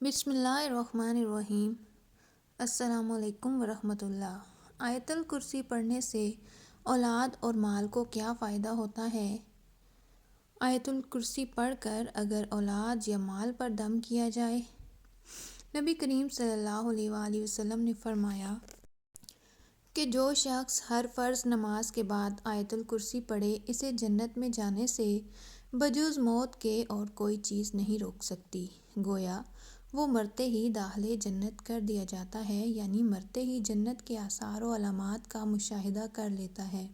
بسم اللہ الرحمن الرحیم۔ السلام علیکم ورحمۃ اللہ۔ آیت الکرسی پڑھنے سے اولاد اور مال کو کیا فائدہ ہوتا ہے؟ آیت الکرسی پڑھ کر اگر اولاد یا مال پر دم کیا جائے، نبی کریم صلی اللہ علیہ وآلہ وسلم نے فرمایا کہ جو شخص ہر فرض نماز کے بعد آیت الکرسی پڑھے، اسے جنت میں جانے سے بجز موت کے اور کوئی چیز نہیں روک سکتی۔ گویا وہ مرتے ہی داخلِ جنت کر دیا جاتا ہے، یعنی مرتے ہی جنت کے آثار و علامات کا مشاہدہ کر لیتا ہے۔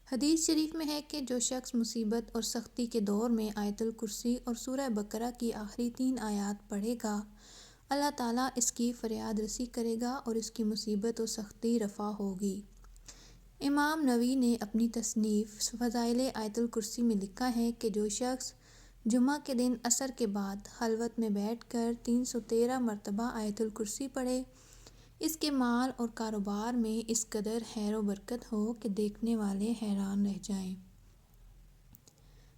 حدیث شریف میں ہے کہ جو شخص مصیبت اور سختی کے دور میں آیت الکرسی اور سورہ بقرہ کی آخری 3 آیات پڑھے گا، اللہ تعالیٰ اس کی فریاد رسی کرے گا اور اس کی مصیبت و سختی رفع ہوگی۔ امام نووی نے اپنی تصنیف فضائل آیت الکرسی میں لکھا ہے کہ جو شخص جمعہ کے دن عصر کے بعد خلوت میں بیٹھ کر 313 مرتبہ آیت الکرسی پڑھے، اس کے مال اور کاروبار میں اس قدر خیر و برکت ہو کہ دیکھنے والے حیران رہ جائیں۔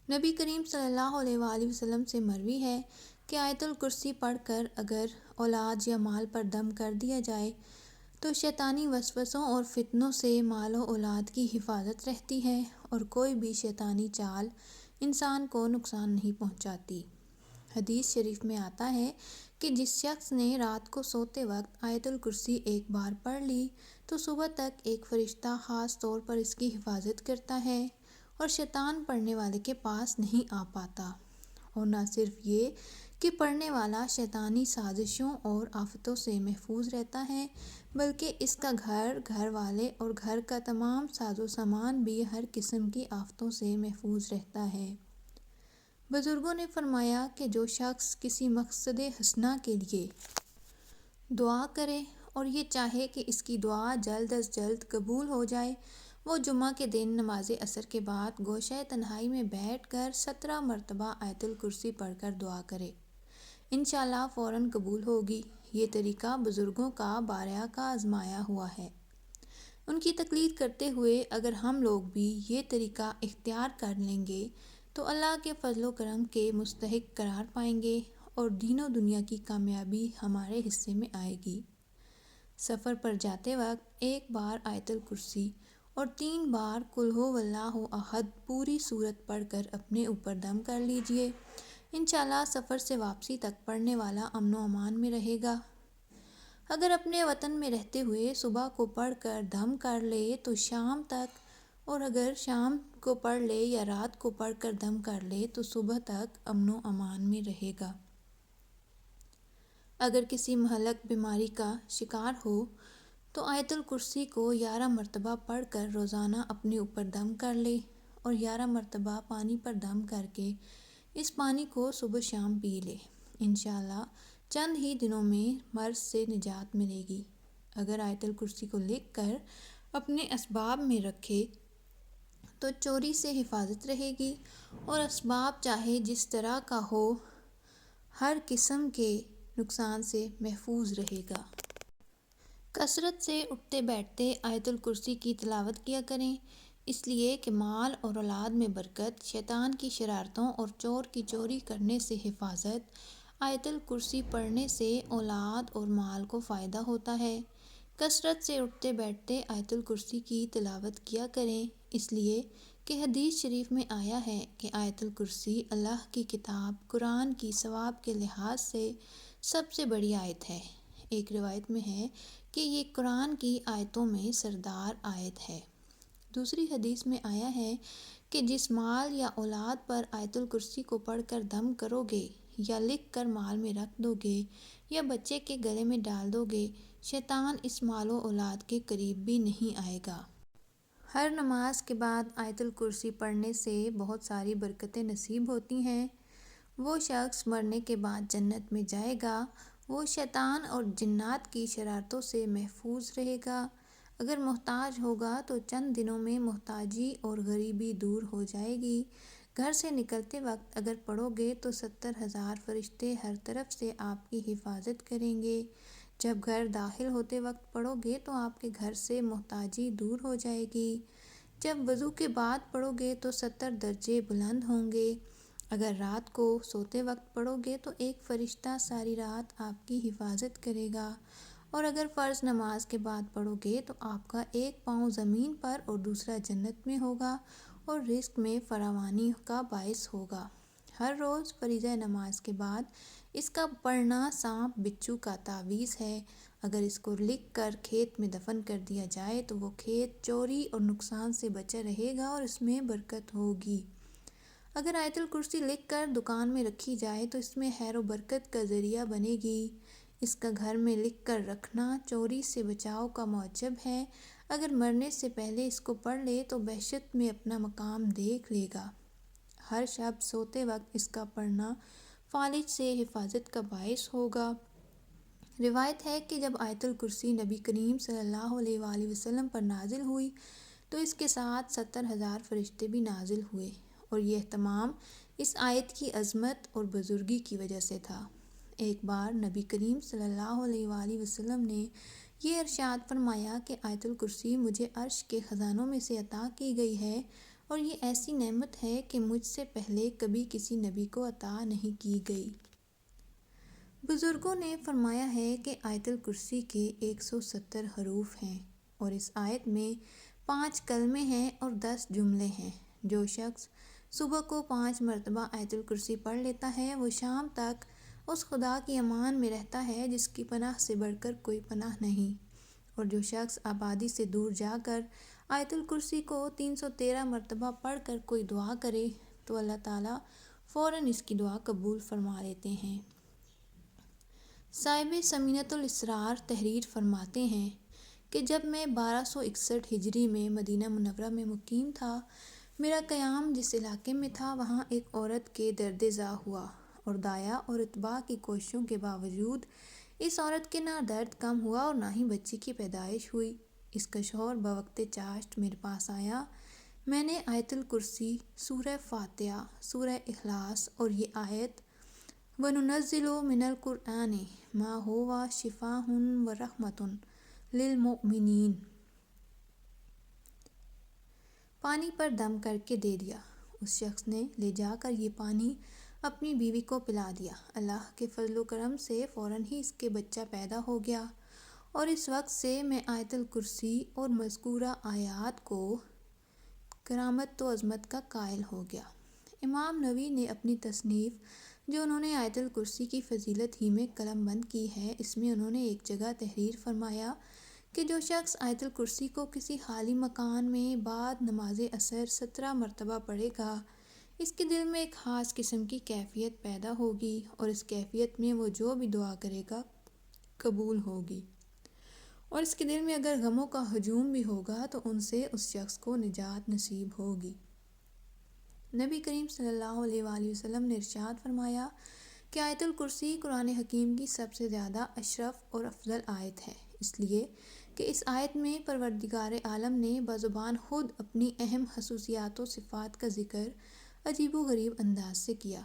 نبی کریم صلی اللہ علیہ وآلہ وسلم سے مروی ہے کہ آیت الکرسی پڑھ کر اگر اولاد یا مال پر دم کر دیا جائے تو شیطانی وسوسوں اور فتنوں سے مال و اولاد کی حفاظت رہتی ہے اور کوئی بھی شیطانی چال انسان کو نقصان نہیں پہنچاتی۔ حدیث شریف میں آتا ہے کہ جس شخص نے رات کو سوتے وقت آیت الکرسی ایک بار پڑھ لی تو صبح تک ایک فرشتہ خاص طور پر اس کی حفاظت کرتا ہے اور شیطان پڑھنے والے کے پاس نہیں آ پاتا۔ اور نہ صرف یہ کہ پڑھنے والا شیطانی سازشوں اور آفتوں سے محفوظ رہتا ہے، بلکہ اس کا گھر، گھر والے اور گھر کا تمام ساز و سامان بھی ہر قسم کی آفتوں سے محفوظ رہتا ہے۔ بزرگوں نے فرمایا کہ جو شخص کسی مقصد حسنہ کے لیے دعا کرے اور یہ چاہے کہ اس کی دعا جلد از جلد قبول ہو جائے، وہ جمعہ کے دن نماز عصر کے بعد گوشہ تنہائی میں بیٹھ کر 17 مرتبہ آیت الکرسی پڑھ کر دعا کرے، انشاءاللہ فوراً قبول ہوگی۔ یہ طریقہ بزرگوں کا بارہا کا آزمایا ہوا ہے۔ ان کی تقلید کرتے ہوئے اگر ہم لوگ بھی یہ طریقہ اختیار کر لیں گے تو اللہ کے فضل و کرم کے مستحق قرار پائیں گے اور دین و دنیا کی کامیابی ہمارے حصے میں آئے گی۔ سفر پر جاتے وقت 1 بار آیت الکرسی اور 3 بار قل ھو اللہ احد پوری سورت پڑھ کر اپنے اوپر دم کر لیجئے، انشاءاللہ سفر سے واپسی تک پڑھنے والا امن و امان میں رہے گا۔ اگر اپنے وطن میں رہتے ہوئے صبح کو پڑھ کر دم کر لے تو شام تک، اور اگر شام کو پڑھ لے یا رات کو پڑھ کر دم کر لے تو صبح تک امن و امان میں رہے گا۔ اگر کسی مہلک بیماری کا شکار ہو تو آیت الکرسی کو 11 مرتبہ پڑھ کر روزانہ اپنے اوپر دم کر لے اور 11 مرتبہ پانی پر دم کر کے اس پانی کو صبح شام پی لے، انشاءاللہ چند ہی دنوں میں مرض سے نجات ملے گی۔ اگر آیت الکرسی کو لکھ کر اپنے اسباب میں رکھے تو چوری سے حفاظت رہے گی اور اسباب چاہے جس طرح کا ہو، ہر قسم کے نقصان سے محفوظ رہے گا۔ کثرت سے اٹھتے بیٹھتے آیت الکرسی کی تلاوت کیا کریں، اس لیے کہ مال اور اولاد میں برکت، شیطان کی شرارتوں اور چور کی چوری کرنے سے حفاظت۔ آیت الکرسی پڑھنے سے اولاد اور مال کو فائدہ ہوتا ہے۔ کثرت سے اٹھتے بیٹھتے آیت الکرسی کی تلاوت کیا کریں، اس لیے کہ حدیث شریف میں آیا ہے کہ آیت الکرسی اللہ کی کتاب قرآن کی ثواب کے لحاظ سے سب سے بڑی آیت ہے۔ ایک روایت میں ہے کہ یہ قرآن کی آیتوں میں سردار آیت ہے۔ دوسری حدیث میں آیا ہے کہ جس مال یا اولاد پر آیت الکرسی کو پڑھ کر دم کرو گے یا لکھ کر مال میں رکھ دو گے یا بچے کے گلے میں ڈال دو گے، شیطان اس مال و اولاد کے قریب بھی نہیں آئے گا۔ ہر نماز کے بعد آیت الکرسی پڑھنے سے بہت ساری برکتیں نصیب ہوتی ہیں۔ وہ شخص مرنے کے بعد جنت میں جائے گا، وہ شیطان اور جنات کی شرارتوں سے محفوظ رہے گا۔ اگر محتاج ہوگا تو چند دنوں میں محتاجی اور غریبی دور ہو جائے گی۔ گھر سے نکلتے وقت اگر پڑھو گے تو 70,000 فرشتے ہر طرف سے آپ کی حفاظت کریں گے۔ جب گھر داخل ہوتے وقت پڑھو گے تو آپ کے گھر سے محتاجی دور ہو جائے گی۔ جب وضو کے بعد پڑھو گے تو 70 درجے بلند ہوں گے۔ اگر رات کو سوتے وقت پڑھو گے تو ایک فرشتہ ساری رات آپ کی حفاظت کرے گا، اور اگر فرض نماز کے بعد پڑھو گے تو آپ کا ایک پاؤں زمین پر اور دوسرا جنت میں ہوگا اور رزق میں فراوانی کا باعث ہوگا۔ ہر روز فریضہ نماز کے بعد اس کا پڑھنا سانپ بچھو کا تعویذ ہے۔ اگر اس کو لکھ کر کھیت میں دفن کر دیا جائے تو وہ کھیت چوری اور نقصان سے بچا رہے گا اور اس میں برکت ہوگی۔ اگر آیت الکرسی لکھ کر دکان میں رکھی جائے تو اس میں خیر و برکت کا ذریعہ بنے گی۔ اس کا گھر میں لکھ کر رکھنا چوری سے بچاؤ کا موجب ہے۔ اگر مرنے سے پہلے اس کو پڑھ لے تو بہشت میں اپنا مقام دیکھ لے گا۔ ہر شب سوتے وقت اس کا پڑھنا فالج سے حفاظت کا باعث ہوگا۔ روایت ہے کہ جب آیت الکرسی نبی کریم صلی اللہ علیہ وآلہ وسلم پر نازل ہوئی تو اس کے ساتھ 70,000 فرشتے بھی نازل ہوئے، اور یہ اہتمام اس آیت کی عظمت اور بزرگی کی وجہ سے تھا۔ ایک بار نبی کریم صلی اللہ علیہ وآلہ وسلم نے یہ ارشاد فرمایا کہ آیت الکرسی مجھے عرش کے خزانوں میں سے عطا کی گئی ہے، اور یہ ایسی نعمت ہے کہ مجھ سے پہلے کبھی کسی نبی کو عطا نہیں کی گئی۔ بزرگوں نے فرمایا ہے کہ آیت الکرسی کے 170 حروف ہیں، اور اس آیت میں 5 کلمے ہیں اور 10 جملے ہیں۔ جو شخص صبح کو 5 مرتبہ آیت الکرسی پڑھ لیتا ہے وہ شام تک اس خدا کی امان میں رہتا ہے جس کی پناہ سے بڑھ کر کوئی پناہ نہیں، اور جو شخص آبادی سے دور جا کر آیت الکرسی کو 313 مرتبہ پڑھ کر کوئی دعا کرے تو اللہ تعالیٰ فوراً اس کی دعا قبول فرما لیتے ہیں۔ صاحب سمینۃ الاسرار تحریر فرماتے ہیں کہ جب میں 1261 ہجری میں مدینہ منورہ میں مقیم تھا، میرا قیام جس علاقے میں تھا وہاں ایک عورت کے درد ذا ہوا، اور دایا اور اتباع کی کوششوں کے باوجود اس عورت کے نہ درد کم ہوا اور نہ ہی بچے کی پیدائش ہوئی۔ اس کا شوہر بوقت چاشت میرے پاس آیا۔ میں نے آیت الکرسی، سورہ فاتحہ، سورہ اخلاص اور یہ آیت وَنُنَزِّلُ مِنَ الْقُرْآنِ مَا هُوَ شِفَاءٌ وَرَحْمَةٌ لِلْمُؤْمِنِينَ پانی پر دم کر کے دے دیا۔ اس شخص نے لے جا کر یہ پانی اپنی بیوی کو پلا دیا۔ اللہ کے فضل و کرم سے فوراً ہی اس کے بچہ پیدا ہو گیا، اور اس وقت سے میں آیت الکرسی اور مذکورہ آیات کو کرامت و عظمت کا قائل ہو گیا۔ امام نووی نے اپنی تصنیف جو انہوں نے آیت الکرسی کی فضیلت ہی میں قلم بند کی ہے، اس میں انہوں نے ایک جگہ تحریر فرمایا کہ جو شخص آیت الکرسی کو کسی خالی مکان میں بعد نماز عصر 17 مرتبہ پڑھے گا، اس کے دل میں ایک خاص قسم کی کیفیت پیدا ہوگی، اور اس کیفیت میں وہ جو بھی دعا کرے گا قبول ہوگی، اور اس کے دل میں اگر غموں کا ہجوم بھی ہوگا تو ان سے اس شخص کو نجات نصیب ہوگی۔ نبی کریم صلی اللہ علیہ وآلہ وسلم نے ارشاد فرمایا کہ آیت الکرسی قرآن حکیم کی سب سے زیادہ اشرف اور افضل آیت ہے، اس لیے کہ اس آیت میں پروردگار عالم نے بزبان خود اپنی اہم خصوصیات و صفات کا ذکر عجیب و غریب انداز سے کیا۔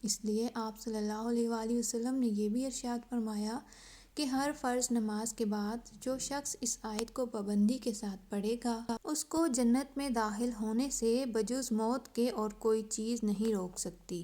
اس لیے آپ صلی اللہ علیہ وآلہ وسلم نے یہ بھی ارشاد فرمایا کہ ہر فرض نماز کے بعد جو شخص اس آیت کو پابندی کے ساتھ پڑھے گا اس کو جنت میں داخل ہونے سے بجز موت کے اور کوئی چیز نہیں روک سکتی۔